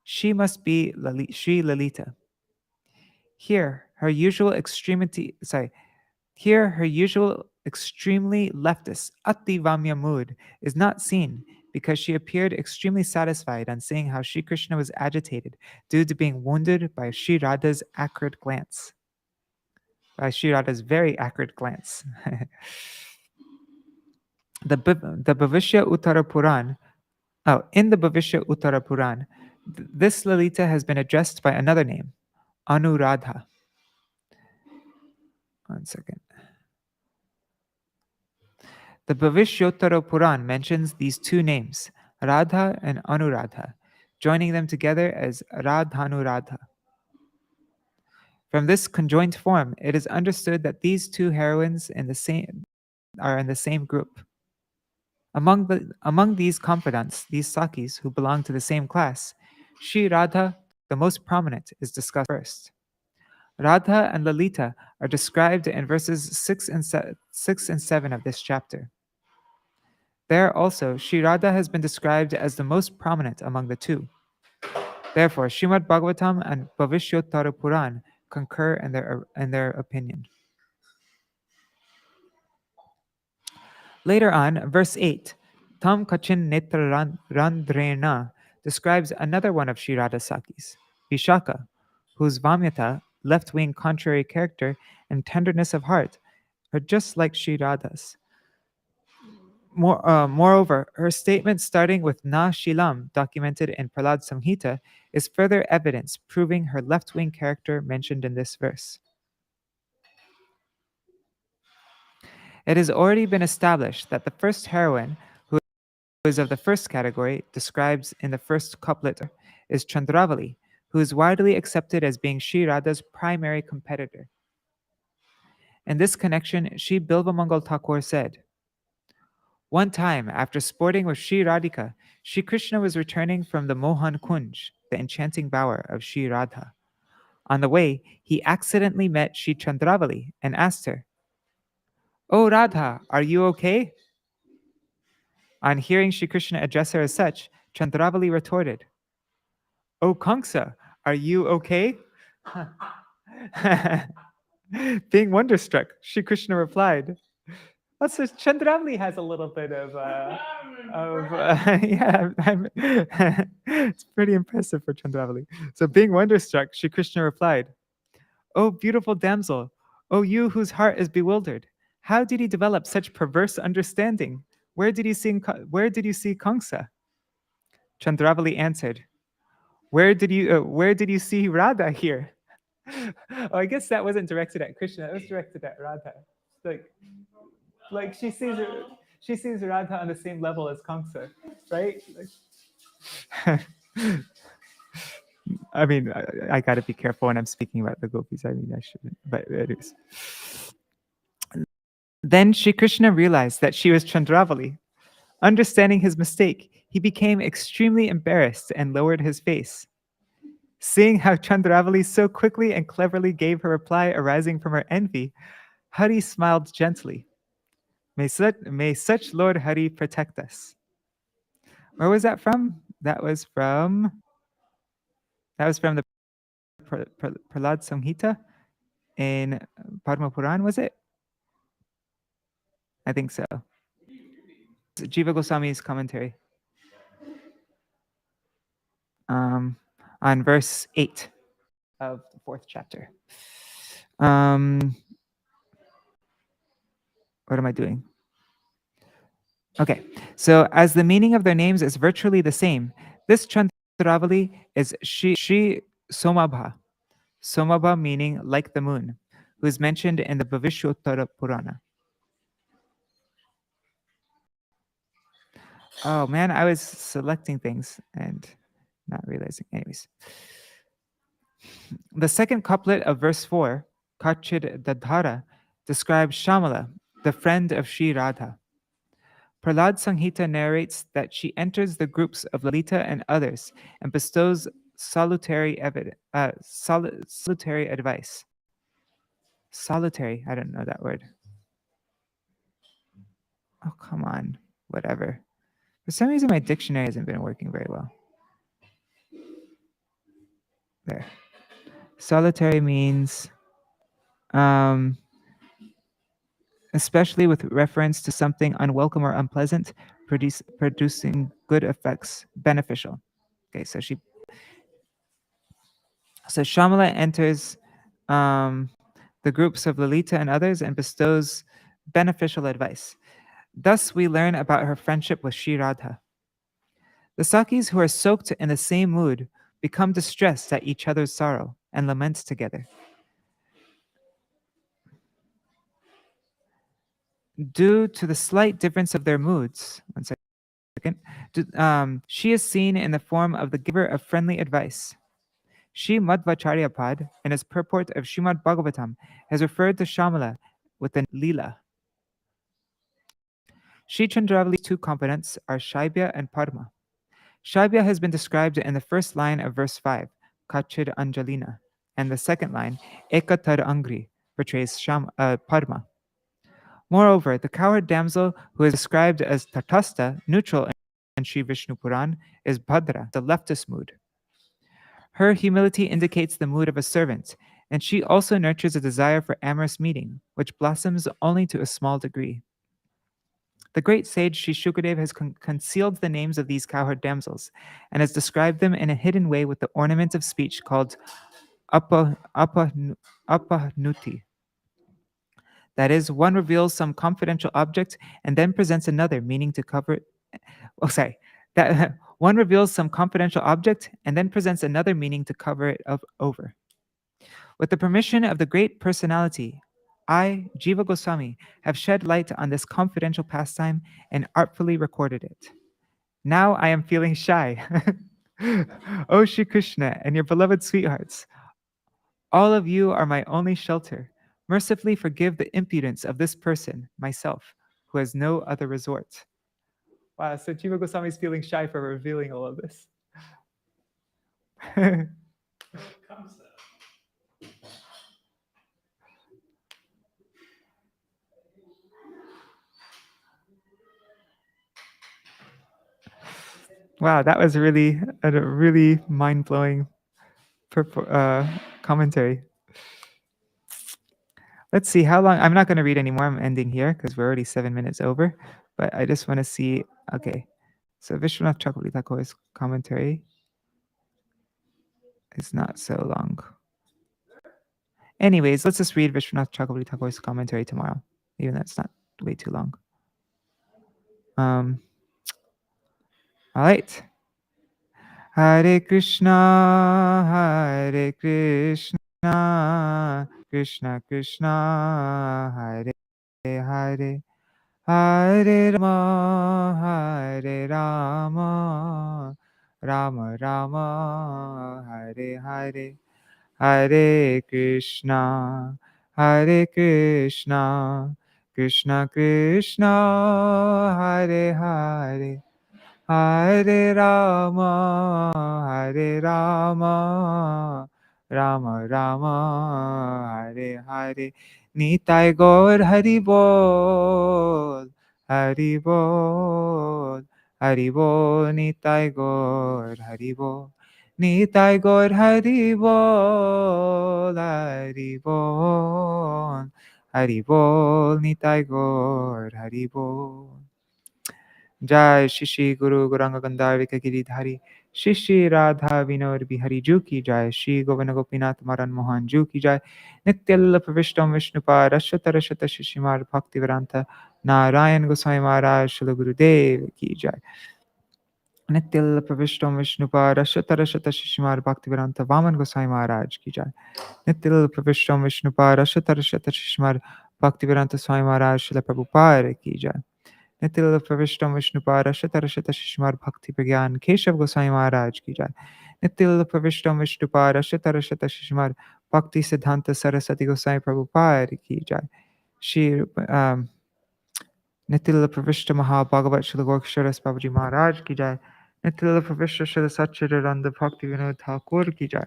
she must be Sri Lalita. Here, her usual extremely leftist Ati Vamya mood is not seen because she appeared extremely satisfied on seeing how Sri Krishna was agitated due to being wounded by Sri Radha's acrid glance. By Sri Radha's very acrid glance. The Bhavishya Uttara Puran, in the Bhavishya Uttara Puran, this Lalita has been addressed by another name, Anuradha. One second. The Bhavishyottara Puran mentions these two names, Radha and Anuradha, joining them together as Radhanuradha. From this conjoined form, it is understood that these two heroines are in the same group. Among these confidants, these Sakis who belong to the same class, Sri Radha, the most prominent, is discussed first. Radha and Lalita are described in verses 6 and 7 of this chapter. There also, Sri Radha has been described as the most prominent among the two. Therefore, Srimad Bhagavatam and Bhavishyottara Puran concur in their opinion. Later on, verse 8, Tam Kachin Netra Randrena describes another one of Sri Radha's Sakis, Vishaka, whose Vamyata, left-wing contrary character, and tenderness of heart are just like Sri Radha's. Moreover, her statement starting with Na Shilam, documented in Prahlad Samhita, is further evidence proving her left-wing character mentioned in this verse. It has already been established that the first heroine, who is of the first category, described in the first couplet, is Chandravali, who is widely accepted as being Sri Radha's primary competitor. In this connection, Sri Bilvamangal Thakur said, "One time, after sporting with Sri Radhika, Sri Krishna was returning from the Mohan Kunj, the enchanting bower of Sri Radha. On the way, he accidentally met Sri Chandravali and asked her, 'Oh Radha, are you okay?' On hearing Sri Krishna address her as such, Chandravali retorted, 'Oh Kamsa, are you okay?' Being wonderstruck, Sri Krishna replied, also, Chandravali has a little bit of yeah, it's pretty impressive for Chandravali. So being wonderstruck, Sri Krishna replied, 'Oh, beautiful damsel, oh, you whose heart is bewildered, how did he develop such perverse understanding? Where did you see Kamsa?' Chandravali answered, where did you see Radha here?" Oh, I guess that wasn't directed at Krishna, it was directed at Radha. Like she sees Radha on the same level as Kamsa, right? I mean, I got to be careful when I'm speaking about the gopis. I mean, I shouldn't, but it is. Then Shri Krishna realized that she was Chandravali. Understanding his mistake, he became extremely embarrassed and lowered his face. Seeing how Chandravali so quickly and cleverly gave her reply arising from her envy, Hari smiled gently. May such Lord Hari protect us." Where was that from? That was from the Prahlad Samhita in Padma Puran, was it? I think so. Jīva Gosvāmī's commentary on verse 8 of the 4th chapter. What am I doing? Okay, so as the meaning of their names is virtually the same, this Chandravali is Shri Somabha. Somabha meaning like the moon, who is mentioned in the Bhavishyotara Purana. Oh man, I was selecting things and not realizing. Anyways, the second couplet of verse 4, Śrīdhara, describes Shamala, the friend of Sri Radha. Prahlad Samhita narrates that she enters the groups of Lalita and others and bestows salutary advice. Solitary, I don't know that word. Oh, come on, whatever. For some reason, my dictionary hasn't been working very well. There. Solitary means, especially with reference to something unwelcome or unpleasant, producing good effects, beneficial. Okay, so Shamala enters the groups of Lalita and others and bestows beneficial advice. Thus, we learn about her friendship with Sri Radha. The Sakis who are soaked in the same mood become distressed at each other's sorrow and lament together. Due to the slight difference of their moods, she is seen in the form of the giver of friendly advice. Sri Madhvacharyapad, in his purport of Srimad Bhagavatam, has referred to Shamala with the Leela. Sri Chandravali's two components are Shaibya and Padma. Shaibya has been described in the first line of verse 5, Kachir Anjalina, and the second line, Ekatar Angri, portrays Padma. Moreover, the cowherd damsel who is described as Tatastha, neutral in Sri Vishnu Puran, is Bhadra, the leftist mood. Her humility indicates the mood of a servant, and she also nurtures a desire for amorous meeting, which blossoms only to a small degree. The great sage Sri Shukadev has concealed the names of these cowherd damsels and has described them in a hidden way with the ornament of speech called apanuti. That is, one reveals some confidential object and then presents another meaning to cover it. That one reveals some confidential object and then presents another meaning to cover it over. With the permission of the great personality, I, Jīva Gosvāmī, have shed light on this confidential pastime and artfully recorded it. Now I am feeling shy. Oh, Shri Krishna and your beloved sweethearts, all of you are my only shelter. Mercifully forgive the impudence of this person, myself, who has no other resort. Wow, so Jīva Gosvāmī is feeling shy for revealing all of this. Wow, that was really a really mind-blowing commentary. Let's see how long. I'm not going to read anymore. I'm ending here because we're already 7 minutes over. But I just want to see. Okay, so Viśvanātha Chakravartī Thakur's commentary is not so long. Anyways, let's just read Viśvanātha Chakravartī Thakur's commentary tomorrow, even though it's not way too long. All right. Hare Krishna, Hare Krishna, Krishna Krishna, Hare Hare, Hare Rama, Hare Rama, Rama Rama, Hare Hare, Hare Krishna, Hare Krishna, Krishna Krishna, Hare Hare, Hare Rama, Hare Rama, Rama Rama, Hare Hare. Nitai Gaur Hari Bol, Hari Bol, Hari Bol, Nitai Gaur Hari Bol. Nitai Gaur Hari Bol, Hari Bol, Hari Bol, Nitai Gaur Hari Bol. Jai Shri Shri Guru Gauranga Gandharvika Giridhari Shri Shri Radha Vinod Bihari Ju ki jai, Shri Govinda Gopinath Maran Mohan Ju ki jai, Nityalla Pravishtam Vishnupa Rashata Rashata Shishimar Bhaktivedanta Narayan Goswami Maharaj Shri Gurudev ki jai. Nityalla Pravishtam Vishnupa Rashata Rashata Shishimar Bhaktivedanta Vaman Goswami Maharaj ki jai. Nityalla Pravishtam Vishnupa Rashata Rashata Shishimar Bhaktivedanta Swami Maharaj Shri Prabhupada ki jai. Nityalla Pravishtam Vishnupa Rashata Rashata Shishimar Bhakti Pragyan Keshav Goswami Maharaj ki jai. Nityalla Pravishtam Vishnupa Rashata Rashata Shishimar Bhakti Siddhanta Saraswati Goswami Prabhupada ki jai. Shri Nityalla Pravishta Mahabhagavat Shri Gorksharas Babaji Maharaj ki jai. Nityalla Pravishta Shri Satchidananda Bhakti Vinod Ṭhākura ki jai.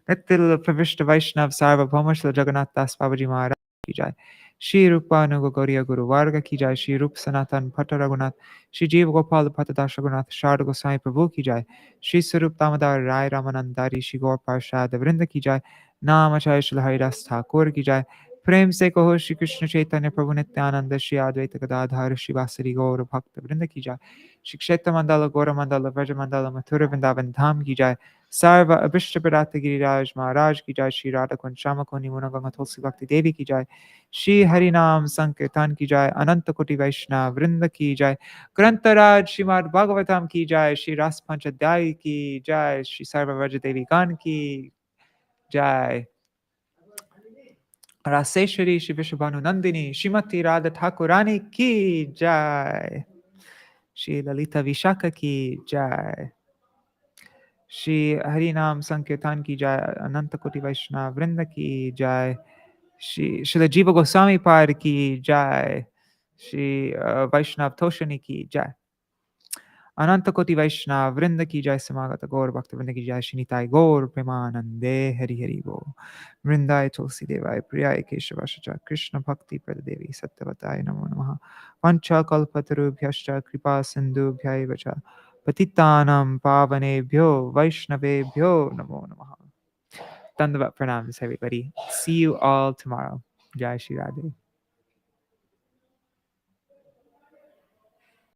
Nityalla Pravishta Vaiṣṇava Sarvabhauma Shri Jagannath Das Babaji Maharaj ki jai. Shri Rupa Anuga Gauriya Guru Varga ki jai. Shri Rup Sanatan Bhatta Raghunath Shri Jīva Gopal Bhatta Das Raghunath Sharda Goswami Prabhu ki jai. Shri Sarup Damodar Rai Ramanandari Shri Gaur Parshad Vrinda ki jai. Namacharya Shri Haridas Ṭhākura ki jai. प्रेम से कहो श्री कृष्ण चैतन्य प्रभु नित्यानंद श्री अद्वैत गदाधर श्रीवासरी गौर भक्त वृंद की जय। श्री क्षेत्र मंडल गौर मंडल व्रज मंडल मथुर वृंदावन धाम की जय। सर्व अभिष्ट प्रदात गिरिराज महाराज की जय। श्री राधा कुंज श्याम कुंज यमुना गंगा तुलसी भक्ति देवी की जय। श्री हरि नाम संकीर्तन की जय। अनंत कोटि वैष्णव वृंद की जय। ग्रंथराज श्रीमद् भागवतम की जय। श्री रास-पाñcādhyāyī की जय। श्री सर्वव्रज देवी गण की जय। रासेश्वरी श्री विश्वभानुनंदिनी श्रीमती राधा ठाकुरानी की जय। श्री ललिता विशाखा की जय। श्री हरि नाम संकीर्तन की जय। अनंत कोटि वैष्णव वृंद की जय। श्री जीव गोस्वामी पाद की जय। श्री वैष्णव तोषणी की जय। अनंत कोटि वैष्णव वृंद की जय। समागत गौर भक्त वृंद की जय। श्रीनिताय गौर प्रेमानंदे हरि हरि बोल। वृंदाय तुलसी देवाय प्रियाय केशवाय च कृष्ण भक्ति प्रदेवी सत्यवताय नमो नमः। पंचकल्पतरुभ्यश्च कृपा सिंधुभ्यैव च पतितानां पावनेभ्यो वैष्णवेभ्यो नमो नमः। Dandava pranams everybody. See you all tomorrow. Jai Shri Radhe.